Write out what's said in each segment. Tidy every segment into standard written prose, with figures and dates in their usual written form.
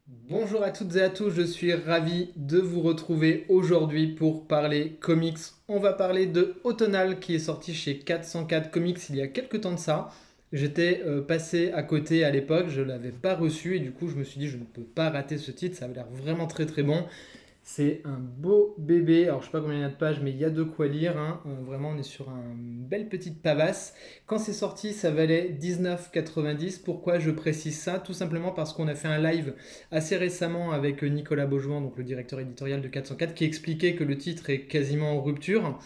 Bonjour à toutes et à tous, je suis ravi de vous retrouver aujourd'hui pour parler comics. On va parler de Automnal qui est sorti chez 404 Comics il y a quelques temps de ça. J'étais passé à côté à l'époque, je ne l'avais pas reçu et du coup je me suis dit je ne peux pas rater ce titre, ça avait l'air vraiment très très bon. C'est un beau bébé. Alors, je sais pas combien il y a de pages, mais il y a de quoi lire, hein. Vraiment, on est sur une belle petite pavasse. Quand c'est sorti, ça valait 19,90. Pourquoi je précise ça? Tout simplement parce qu'on a fait un live assez récemment avec Nicolas Beaujouan, donc le directeur éditorial de 404, qui expliquait que le titre est quasiment en rupture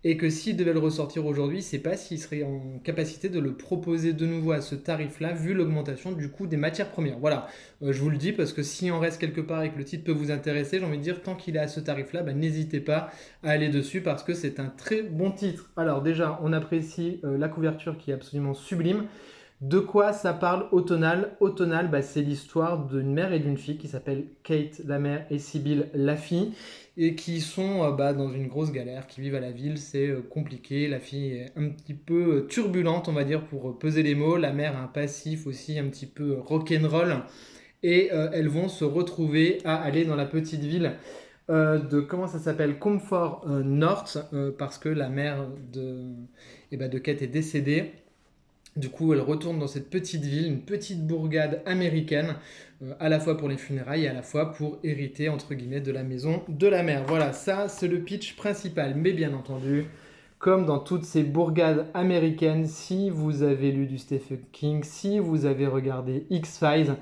et que s'il devait le ressortir aujourd'hui, c'est pas s'il serait en capacité de le proposer de nouveau à ce tarif-là, vu l'augmentation du coût des matières premières. Voilà, je vous le dis parce que si en reste quelque part et que le titre peut vous intéresser, j'ai envie de dire, tant qu'il est à ce tarif-là, bah, n'hésitez pas à aller dessus parce que c'est un très bon titre. Alors déjà, on apprécie la couverture qui est absolument sublime. De quoi ça parle Automnal? Automnal, bah, c'est l'histoire d'une mère et d'une fille qui s'appellent Kate la mère et Sibyl la fille et qui sont bah, dans une grosse galère, qui vivent à la ville, c'est compliqué, la fille est un petit peu turbulente on va dire pour peser les mots, la mère a un passif aussi un petit peu rock'n'roll et elles vont se retrouver à aller dans la petite ville de comment ça s'appelle Comfort North parce que la mère de Kate est décédée. Du coup, elle retourne dans cette petite ville, une petite bourgade américaine, à la fois pour les funérailles et à la fois pour hériter, entre guillemets, de la maison de la mère. Voilà, ça c'est le pitch principal. Mais bien entendu, comme dans toutes ces bourgades américaines, si vous avez lu du Stephen King, si vous avez regardé X-Files,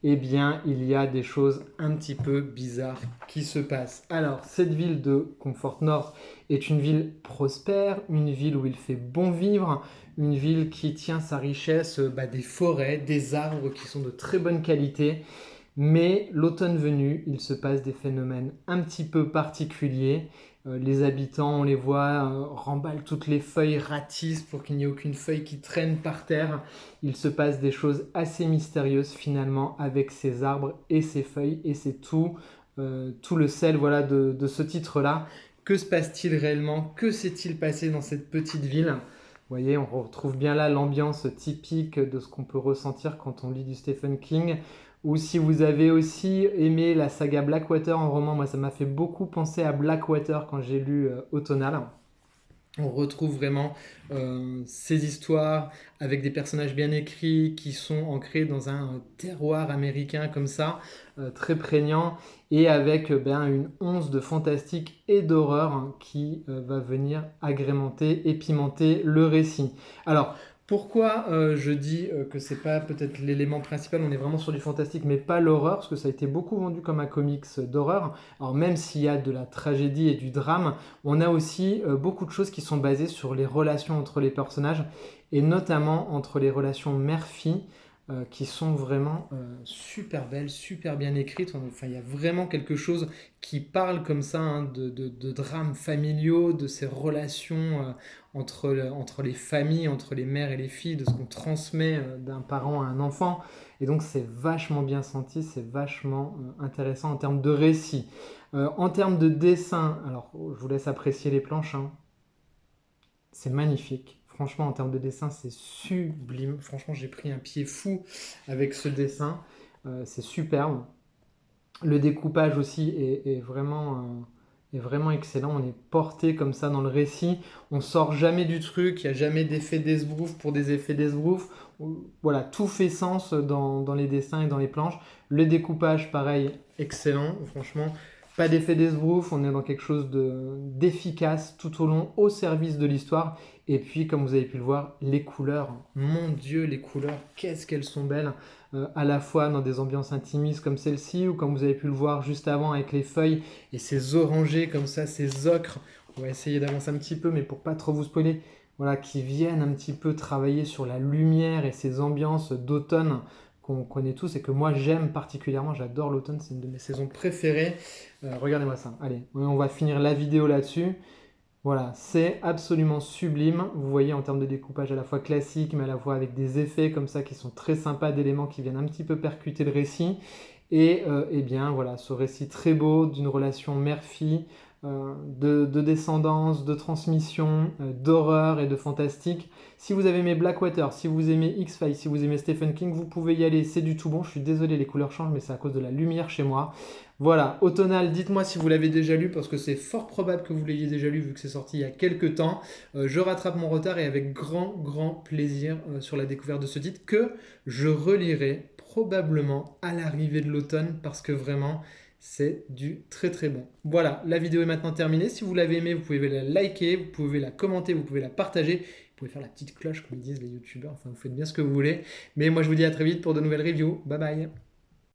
eh bien, il y a des choses un petit peu bizarres qui se passent. Alors, cette ville de Comfort North est une ville prospère, une ville où il fait bon vivre, une ville qui tient sa richesse bah, des forêts, des arbres qui sont de très bonne qualité. Mais l'automne venu, il se passe des phénomènes un petit peu particuliers. Les habitants, on les voit, remballent toutes les feuilles, ratissent pour qu'il n'y ait aucune feuille qui traîne par terre. Il se passe des choses assez mystérieuses finalement avec ces arbres et ces feuilles. Et c'est tout le sel voilà, de ce titre-là. Que se passe-t-il réellement? Que s'est-il passé dans cette petite ville? Vous voyez, on retrouve bien là l'ambiance typique de ce qu'on peut ressentir quand on lit du Stephen King. Ou si vous avez aussi aimé la saga Blackwater en roman, moi ça m'a fait beaucoup penser à Blackwater quand j'ai lu Automnal. On retrouve vraiment ces histoires avec des personnages bien écrits qui sont ancrés dans un terroir américain comme ça, très prégnant, et avec ben, une once de fantastique et d'horreur hein, qui va venir agrémenter et pimenter le récit. Alors, pourquoi je dis que c'est pas peut-être l'élément principal, on est vraiment sur du fantastique, mais pas l'horreur, parce que ça a été beaucoup vendu comme un comics d'horreur. Alors même s'il y a de la tragédie et du drame, on a aussi beaucoup de choses qui sont basées sur les relations entre les personnages, et notamment entre les relations mère-fille, qui sont vraiment super belles, super bien écrites. Enfin, il y a vraiment quelque chose qui parle comme ça hein, de drames familiaux, de ces relations entre les familles, entre les mères et les filles, de ce qu'on transmet d'un parent à un enfant. Et donc c'est vachement bien senti, c'est vachement intéressant en termes de récit. En termes de dessin, alors je vous laisse apprécier les planches, hein. C'est magnifique. Franchement, en termes de dessin, c'est sublime. Franchement, j'ai pris un pied fou avec ce dessin. C'est superbe. Le découpage aussi est vraiment excellent. On est porté comme ça dans le récit. On sort jamais du truc. Il n'y a jamais d'effet d'esbrouf pour des effets d'esbrouf. Voilà, tout fait sens dans les dessins et dans les planches. Le découpage, pareil, excellent. Franchement, pas d'effet d'esbrouf. On est dans quelque chose d'efficace tout au long, au service de l'histoire. Et puis, comme vous avez pu le voir, les couleurs. Mon Dieu, les couleurs, qu'est-ce qu'elles sont belles à la fois dans des ambiances intimistes comme celle-ci, ou comme vous avez pu le voir juste avant avec les feuilles et ces orangés comme ça, ces ocres. On va essayer d'avancer un petit peu, mais pour pas trop vous spoiler, voilà, qui viennent un petit peu travailler sur la lumière et ces ambiances d'automne qu'on connaît tous et que moi j'aime particulièrement. J'adore l'automne, c'est une de mes saisons préférées. Regardez-moi ça. Allez, on va finir la vidéo là-dessus. Voilà, c'est absolument sublime. Vous voyez en termes de découpage à la fois classique, mais à la fois avec des effets comme ça qui sont très sympas, d'éléments qui viennent un petit peu percuter le récit. Et eh bien voilà, ce récit très beau d'une relation mère-fille, de descendance, de transmission, d'horreur et de fantastique. Si vous avez aimé Blackwater, si vous aimez X-Files, si vous aimez Stephen King, vous pouvez y aller, c'est du tout bon. Je suis désolé, les couleurs changent, mais c'est à cause de la lumière chez moi. Voilà, Automnal, dites-moi si vous l'avez déjà lu, parce que c'est fort probable que vous l'ayez déjà lu, vu que c'est sorti il y a quelques temps. Je rattrape mon retard et avec grand plaisir sur la découverte de ce titre, que je relirai probablement à l'arrivée de l'automne, parce que vraiment, c'est du très bon. Voilà, la vidéo est maintenant terminée. Si vous l'avez aimée, vous pouvez la liker, vous pouvez la commenter, vous pouvez la partager. Vous pouvez faire la petite cloche, comme ils disent les youtubeurs. Enfin, vous faites bien ce que vous voulez. Mais moi, je vous dis à très vite pour de nouvelles reviews. Bye bye.